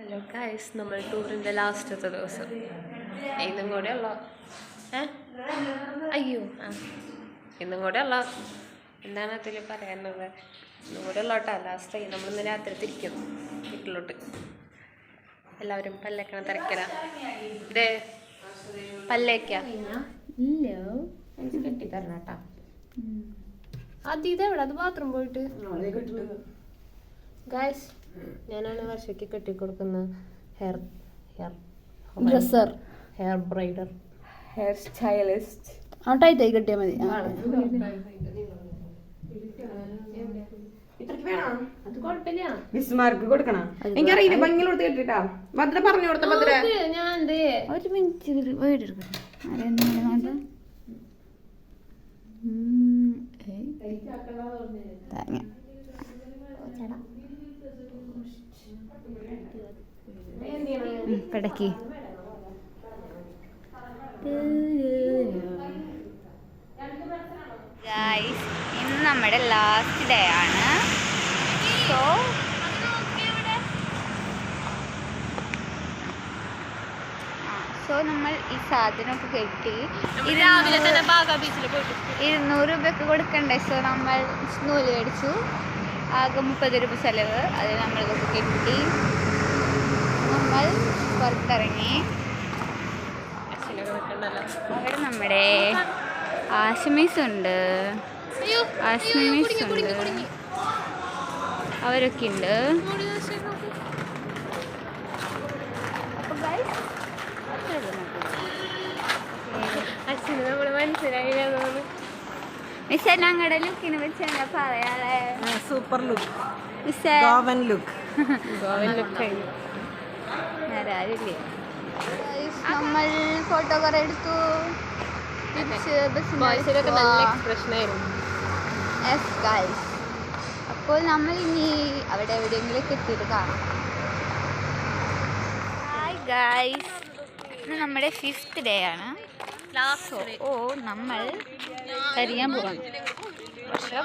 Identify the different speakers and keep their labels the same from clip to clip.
Speaker 1: Hello guys, നമ്മൾ ടൂറിൻ്റെ ലാസ്റ്റത്തെ ദിവസം ഇന്നും കൂടെ ഉള്ള ഇന്നും കൂടെ ഉള്ള എന്താണ് അതിൽ പറയാനുള്ളത്? ഇന്നും കൂടെ ഉള്ള കേട്ടോ ലാസ്റ്റ്. നമ്മളിന്ന് രാത്രി തിരിക്കും വീട്ടിലോട്ട്. എല്ലാവരും പല്ലേക്കണം തിരക്കല ഇതേ പല്ലേക്ക ഇല്ല കെട്ടിത്തരണം കേട്ടാ. ഇതെവിടെ? അത് ബാത്റൂം പോയിട്ട് ഗൈസ്, ഞാനാണ് വർഷയ്ക്ക് കെട്ടിക്കൊടുക്കുന്ന hair dresser, hair braider, hair stylist.
Speaker 2: ടൈറ്റായി കെട്ടിയാൽ മതി.
Speaker 3: ബിസ്മാർക്ക് കൊടുക്കണം. എനിക്കറിയില്ല, ഭംഗിയിലോട്ട് കേട്ടിട്ടാ ഭദ്ര പറഞ്ഞു കൊടുത്ത ഭദ്ര.
Speaker 1: ഞാൻ
Speaker 2: ഒരു മിനിറ്റ് വീട് എടുക്കണം. പിടക്കി ഗൈസ്, ഇന്ന് നമ്മുടെ ലാസ്റ്റ് ഡേ ആണ്. സോ നമ്മൾ ഈ സാധനമൊക്കെ കെട്ടി
Speaker 1: രാവിലെ തന്നെ ബാഗ ബീച്ചിൽ പോയിട്ട്
Speaker 2: 200 രൂപയൊക്കെ കൊടുക്കണ്ടേ. സോ നമ്മൾ നൂല് മേടിച്ചു. ആകെ 30 രൂപ ചെലവ്. അത് നമ്മളിതൊക്കെ കെട്ടി നമ്മൾ പുറത്തിറങ്ങി. അവിടെ നമ്മുടെ ആശമീസ് ഉണ്ട്, അവരൊക്കെ ഉണ്ട്. മിസ്സേ, ഞങ്ങളുടെ ലുക്കിനെ വെച്ച് എന്താ പറയാളെ?
Speaker 3: സൂപ്പർ ലുക്ക്,
Speaker 2: മിസ്സേ
Speaker 3: ഗോവൻ ലുക്ക്.
Speaker 2: വരാറില്ലേ? നമ്മൾ ഫോട്ടോ കുറെ എടുത്തു. അപ്പോൾ നമ്മൾ ഇനി അവിടെ എവിടെയെങ്കിലും എത്തിയിട്ട് കാണാം. ഹായ് ഗൈസ്, ഇന്ന് നമ്മുടെ 5th ഡേ ആണ്. നമ്മൾ കരിയാൻ പോവാണ്. പക്ഷേ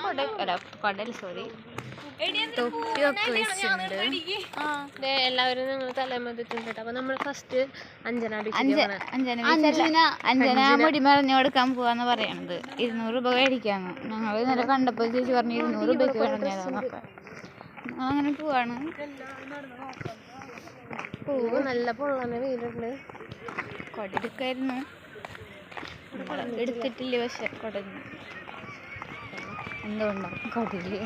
Speaker 2: തൊപ്പിയൊക്കെ വെച്ചിട്ടുണ്ട്.
Speaker 1: എല്ലാവരും ഞങ്ങൾ തലേമതിട്ടുണ്ട്. അപ്പൊ നമ്മൾ ഫസ്റ്റ് അഞ്ജന
Speaker 2: മുടി മറിഞ്ഞു കൊടുക്കാൻ പോവാന്ന് പറയണത്. 200 രൂപ മേടിക്കാന്ന്. ഞങ്ങൾ ഇന്നലെ കണ്ടപ്പോൾ ചേച്ചി പറഞ്ഞു 200 രൂപയ്ക്ക് വേണമെന്നൊക്കെ. അങ്ങനെ പോവാണ്.
Speaker 1: പൂവ് നല്ല പൊള്ളാന വീടുണ്ട്.
Speaker 2: കൊടയെടുക്കായിരുന്നു, എടുത്തിട്ടില്ല. പക്ഷെ കൊടഞ്ഞു എന്തുകൊണ്ടാണ് കൊടയില്.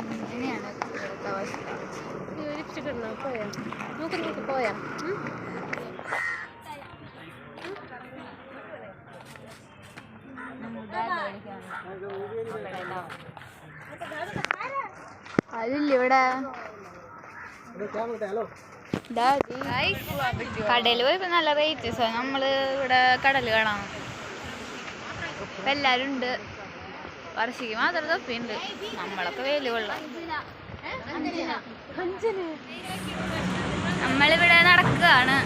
Speaker 2: ഇങ്ങനെയാണ് ഇവിടുത്തെ അവസ്ഥ.
Speaker 1: ലിപ്സ്റ്റിക് ഇടണോ? പോയാ നോക്കി പോയാ
Speaker 2: അതില്ല ഇവിടെ. കടയിൽ പോയപ്പോ നല്ല റേറ്റ്. സോ നമ്മള് ഇവിടെ കടൽ കാണാം. ഇപ്പൊ എല്ലാരും ഉണ്ട്. വർഷയ്ക്ക് മാത്രം തൊപ്പിയുണ്ട്. നമ്മളൊക്കെ വെയില് കൊള്ളാം. നമ്മളിവിടെ നടക്കുകയാണ്.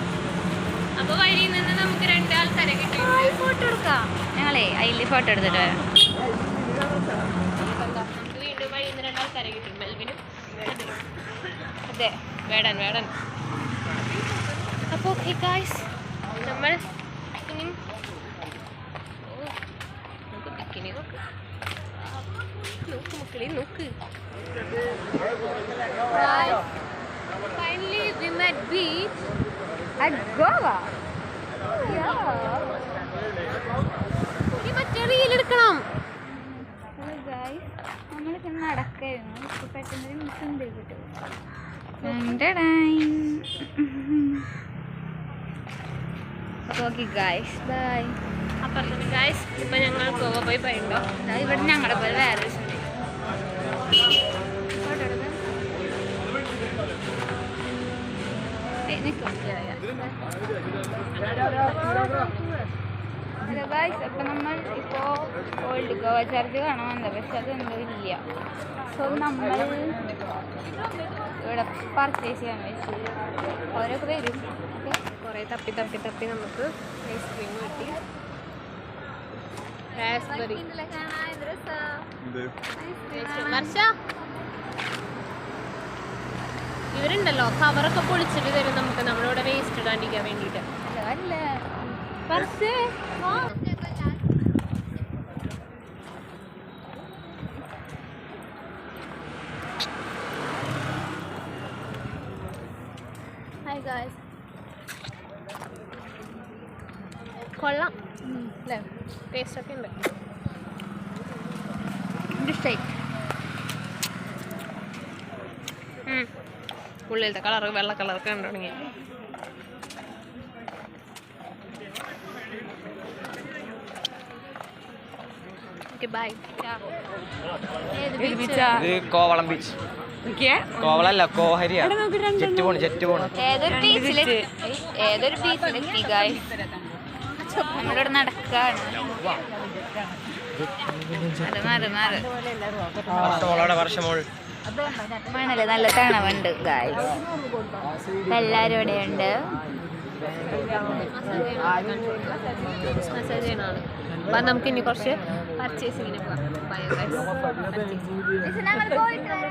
Speaker 1: അപ്പൊ വഴിയിൽ നിന്ന് നമുക്ക് 2 ആൾക്കാരെ കിട്ടി.
Speaker 2: ഫോട്ടോ എടുക്കാം. ഞങ്ങളെ അതിൽ ഫോട്ടോ എടുത്തിട്ട് വരാം.
Speaker 1: നമുക്ക് വീണ്ടും വഴിയിൽ നിന്ന് 2 ആൾക്കാരെ കിട്ടും. മെൽവിനും
Speaker 2: അതെ,
Speaker 1: വേടൻ. അപ്പൊ ഓക്കെ ഗൈസ്, നമ്മൾ ഇനി നോക്ക്. Finally we met beach
Speaker 2: at Goa.
Speaker 1: ഈ മറ്റേ റീൽ എടുക്കണം.
Speaker 2: നമ്മളിപ്പോ നടക്കായിരുന്നു. പെട്ടെന്ന് മിസ്സും കിട്ടും. Okay guys, bye.
Speaker 1: അപ്പുറത്ത് ഗൈസ്, ഇപ്പൊ ഞങ്ങൾ ഗോവ പോയി പോയിട്ടോ.
Speaker 2: ഇവിടെ ഞങ്ങളുടെ പോലെ വേറെ ഹലോ ഗൈസ്, അപ്പം നമ്മൾ ഇപ്പോൾ ഓൾഡ് ഗോവ ചർച്ച് കാണാൻ വന്നത്. പക്ഷെ അതെന്തോ ഇല്ല. സോ നമ്മൾ ഇവിടെ പർച്ചേസ് ചെയ്യാൻ വെച്ചു. അവരൊക്കെ വരും.
Speaker 1: കുറേ തപ്പി നമുക്ക് ഐസ്ക്രീം കിട്ടി. റാസ്ബെറി. വർഷ ഇവരുണ്ടല്ലോ കവറൊക്കെ പൊളിച്ചിട്ട് തരും നമുക്ക് നമ്മളിവിടെ വേസ്റ്റ് ഇടാണ്ടിരിക്കാൻ വേണ്ടിയിട്ട്. Hi guys. കൊള്ളാം അല്ലേ? ടേസ്റ്റ് ഒക്കെ ഉണ്ട്. ഉള്ളിലത്തെ കളർ വെള്ള കളറൊക്കെ കണ്ടു തുടങ്ങി. ബൈ.
Speaker 4: കോവളം ബീച്ച്. കോവളല്ല കോഹരിയാ. ജെറ്റ് പോണ്.
Speaker 2: ഏതൊരു ബീച്ചിലെത്തി ഗായ്സ്. നമ്മളിവിടെ നടക്കാണ്. മണല് നല്ല തണവുണ്ട് ഗായ്സ്. എല്ലാരും ഇവിടെ ഉണ്ട്.
Speaker 1: മസാജ് ചെയ്യുന്ന ആള്. അപ്പം നമുക്ക് ഇനി കുറച്ച് പർച്ചേസിങ്ങിന് പോകാം.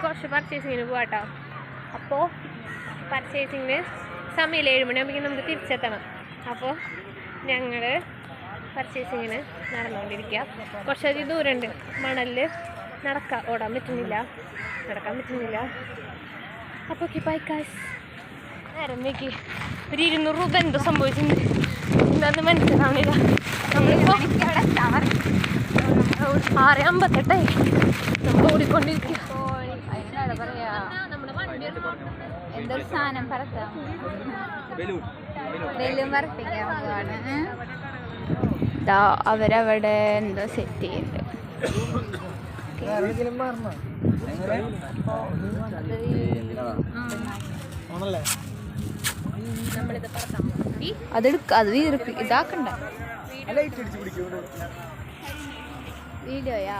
Speaker 1: കുറച്ച് പർച്ചേസിങ്ങിന് പോകാട്ടോ. അപ്പോൾ പർച്ചേസിങ്ങിന് സമയം 7 മണിയാകുമ്പോഴേക്കും നമുക്ക് തിരിച്ചെത്തണം. അപ്പോൾ ഞങ്ങൾ പർച്ചേസിങ്ങിന് നടന്നുകൊണ്ടിരിക്കുക. കുറച്ചധികം ദൂരമുണ്ട്. മണലിൽ ഓടാൻ പറ്റുന്നില്ല, നടക്കാൻ പറ്റുന്നില്ല. അപ്പോൾ ഓക്കെ ബൈ ഗൈസ്. നേരം നോക്കി ഒരു 200 രൂപ എന്തോ സംഭവിച്ചിട്ടുണ്ട്. എന്താണെന്ന് മനസ്സിലാവണില്ല. നമ്മളിപ്പോൾ 6:58 നമ്മൾ ഓടിക്കൊണ്ടിരിക്കുക. നമ്മുടെ വണ്ടി
Speaker 2: എന്തൊരു സാധനം പറക്കാം. അവരവിടെ എന്തോ സെറ്റ് ചെയ്യുന്നുണ്ട്. അത് ഇതാക്കണ്ട വീഡിയോയാ.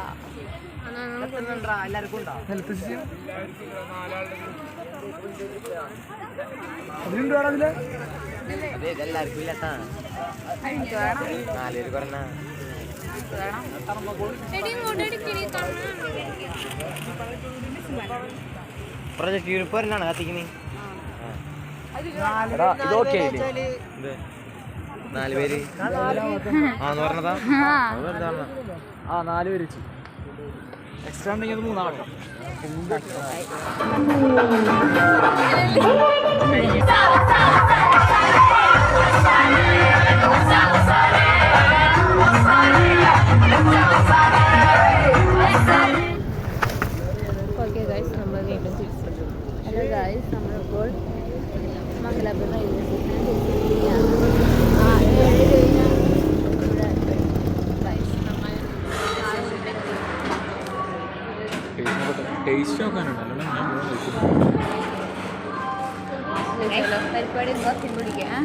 Speaker 4: കത്തിക്കുന്നേ 4 പേര് പറഞ്ഞതാ. 4 പേര് എക്സ്ട്രാ ഉണ്ടെങ്കിൽ 3 ആളോ.
Speaker 1: ഓക്കെ ഗൈസ്, നമ്മൾ വീണ്ടും തിരിച്ചു.
Speaker 2: ഹലോ ഗൈസ്, നമ്മളിപ്പോൾ മംഗലാപുരം റെയിൽവേ പരിപാടി കുറച്ചും പിടിക്കാം.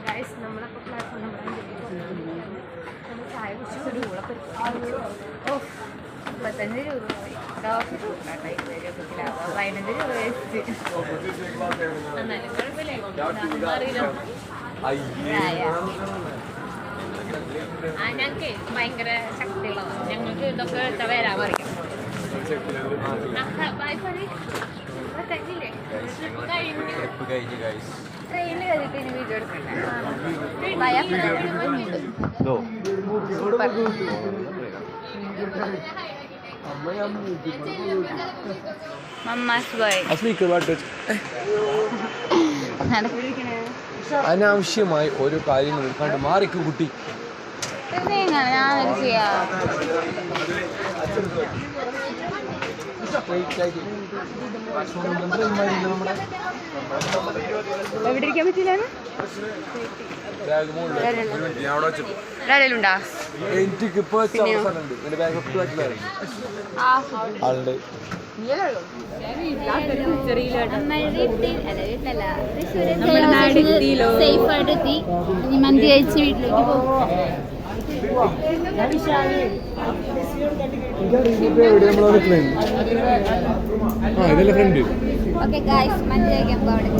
Speaker 1: ഗൈസ് നമ്മളപ്പോൾ പ്ലാറ്റ്ഫോം നമ്മൾ ചായ കുടിച്ച് ഒരു കൂളപ്പരിപ്പ്.
Speaker 2: 35 രൂപ പോയി. ഡോക്ടർ 15 രൂപ വേസ്റ്റ്.
Speaker 1: എന്നാലും കുഴപ്പമില്ല, അറിയില്ല. ഞങ്ങൾക്ക് ഭയങ്കര ശക്തിയുള്ളതാണ്. ഞങ്ങൾക്ക് ഇതൊക്കെ എടുത്താൽ വരാൻ പറയും.
Speaker 2: ട്രെയിനിൽ കയറിയിട്ട് ഇനി വീഡിയോ എടുക്കണ്ടേ?
Speaker 5: അനാവശ്യമായി ഓരോ കാര്യങ്ങൾ എടുക്കാണ്ട് മാറിക്ക് കുട്ടി.
Speaker 2: ഞാനൊരു ചെയ്യാം. എവിടെ ഇരിക്കാൻ പറ്റില്ല. ആരെങ്കിലുണ്ടാ?
Speaker 5: എനിക്ക് ഇപ്പൊ ആളുണ്ട്.
Speaker 2: സേഫ് ആയിട്ട് എത്തി. ഇനി മന്തി കഴിച്ച് വീട്ടിലേക്ക് പോകും.
Speaker 5: ആ ഇതല്ലേ ഫ്രണ്ട്.
Speaker 2: ഓക്കെ ഗായ്സ്, മഞ്ചേരിക്കാൻ അവിടെ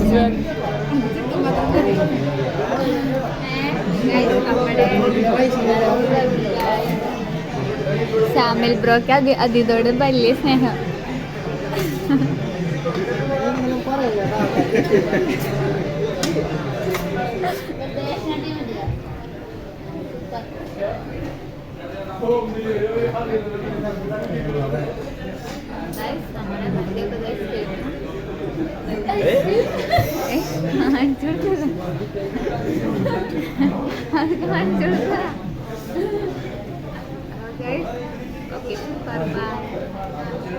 Speaker 2: സാമിൽ ബ്രോക്ക് അതിഥോട് വലിയ സ്നേഹം. കാണിച്ചു കൊടുത്തത് അത് കാണിച്ചു കൊടുത്തതാ. Okay, super, by.